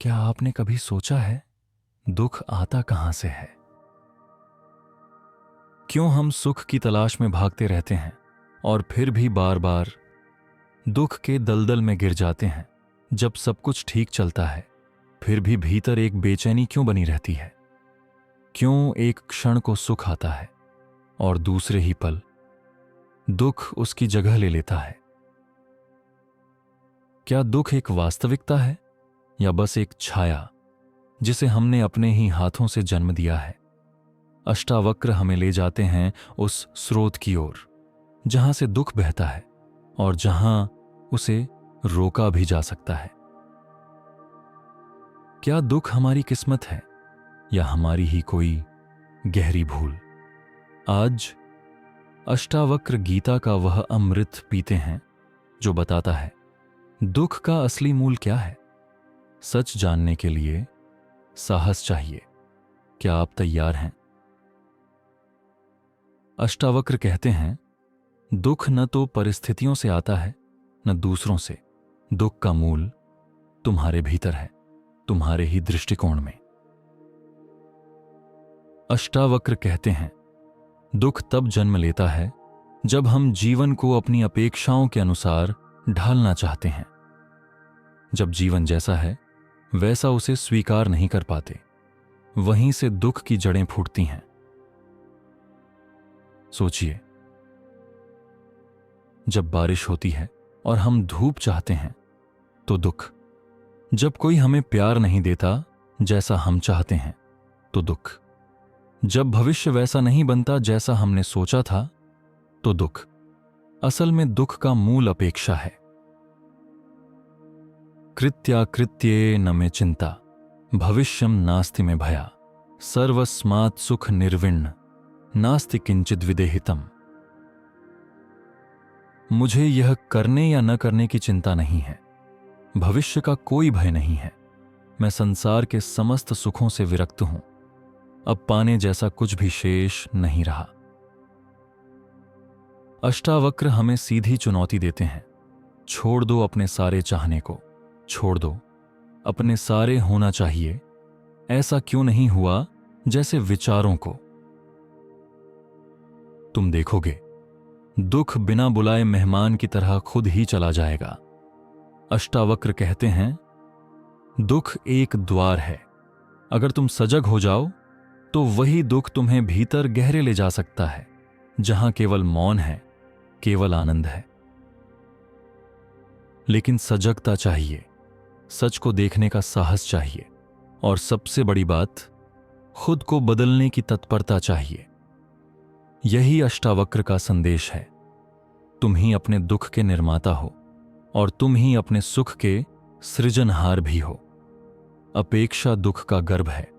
क्या आपने कभी सोचा है दुख आता कहां से है? क्यों हम सुख की तलाश में भागते रहते हैं और फिर भी बार बार दुख के दलदल में गिर जाते हैं? जब सब कुछ ठीक चलता है फिर भी भीतर एक बेचैनी क्यों बनी रहती है? क्यों एक क्षण को सुख आता है और दूसरे ही पल दुख उसकी जगह ले लेता है? क्या दुख एक वास्तविकता है या बस एक छाया जिसे हमने अपने ही हाथों से जन्म दिया है? अष्टावक्र हमें ले जाते हैं उस स्रोत की ओर जहां से दुख बहता है और जहां उसे रोका भी जा सकता है। क्या दुख हमारी किस्मत है या हमारी ही कोई गहरी भूल? आज अष्टावक्र गीता का वह अमृत पीते हैं जो बताता है दुख का असली मूल क्या है। सच जानने के लिए साहस चाहिए। क्या आप तैयार हैं? अष्टावक्र कहते हैं दुख न तो परिस्थितियों से आता है न दूसरों से। दुख का मूल तुम्हारे भीतर है, तुम्हारे ही दृष्टिकोण में। अष्टावक्र कहते हैं दुख तब जन्म लेता है जब हम जीवन को अपनी अपेक्षाओं के अनुसार ढालना चाहते हैं। जब जीवन जैसा है वैसा उसे स्वीकार नहीं कर पाते, वहीं से दुख की जड़ें फूटती हैं। सोचिए, जब बारिश होती है और हम धूप चाहते हैं तो दुख। जब कोई हमें प्यार नहीं देता जैसा हम चाहते हैं तो दुख। जब भविष्य वैसा नहीं बनता जैसा हमने सोचा था तो दुख। असल में दुख का मूल अपेक्षा है। कृत्याकृत्ये न मे चिंता भविष्यम नास्ति में भया सर्वस्मात् सुख निर्विण्ण नास्ति किंचित विदेहितम। मुझे यह करने या न करने की चिंता नहीं है, भविष्य का कोई भय नहीं है। मैं संसार के समस्त सुखों से विरक्त हूं, अब पाने जैसा कुछ भी शेष नहीं रहा। अष्टावक्र हमें सीधी चुनौती देते हैं, छोड़ दो अपने सारे चाहने को, छोड़ दो अपने सारे होना चाहिए। ऐसा क्यों नहीं हुआ जैसे विचारों को? तुम देखोगे दुख बिना बुलाए मेहमान की तरह खुद ही चला जाएगा। अष्टावक्र कहते हैं दुख एक द्वार है, अगर तुम सजग हो जाओ तो वही दुख तुम्हें भीतर गहरे ले जा सकता है, जहां केवल मौन है, केवल आनंद है। लेकिन सजगता चाहिए, सच को देखने का साहस चाहिए और सबसे बड़ी बात, खुद को बदलने की तत्परता चाहिए। यही अष्टावक्र का संदेश है। तुम ही अपने दुख के निर्माता हो और तुम ही अपने सुख के सृजनहार भी हो। अपेक्षा दुख का गर्भ है।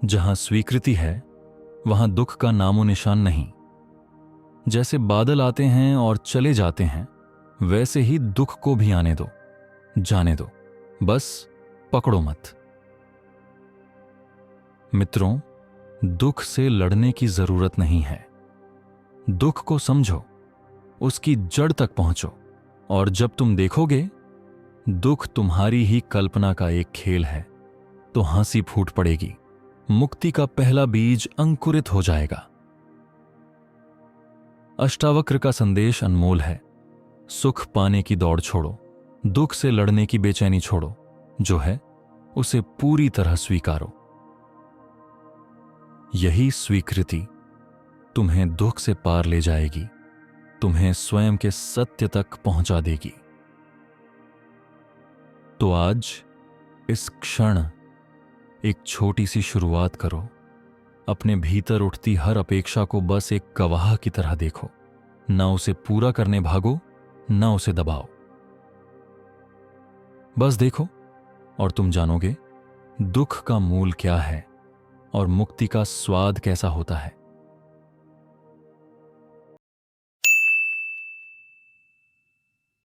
जहां स्वीकृति है वहां दुख का नामो निशान नहीं। जैसे बादल आते हैं और चले जाते हैं, वैसे ही दुख को भी आने दो, जाने दो, बस पकड़ो मत। मित्रों, दुख से लड़ने की जरूरत नहीं है। दुख को समझो, उसकी जड़ तक पहुंचो और जब तुम देखोगे दुख तुम्हारी ही कल्पना का एक खेल है तो हंसी फूट पड़ेगी। मुक्ति का पहला बीज अंकुरित हो जाएगा। अष्टावक्र का संदेश अनमोल है। सुख पाने की दौड़ छोड़ो, दुख से लड़ने की बेचैनी छोड़ो, जो है उसे पूरी तरह स्वीकारो। यही स्वीकृति तुम्हें दुख से पार ले जाएगी, तुम्हें स्वयं के सत्य तक पहुंचा देगी। तो आज इस क्षण एक छोटी सी शुरुआत करो। अपने भीतर उठती हर अपेक्षा को बस एक गवाह की तरह देखो। ना उसे पूरा करने भागो, ना उसे दबाओ। बस देखो और तुम जानोगे दुख का मूल क्या है और मुक्ति का स्वाद कैसा होता है।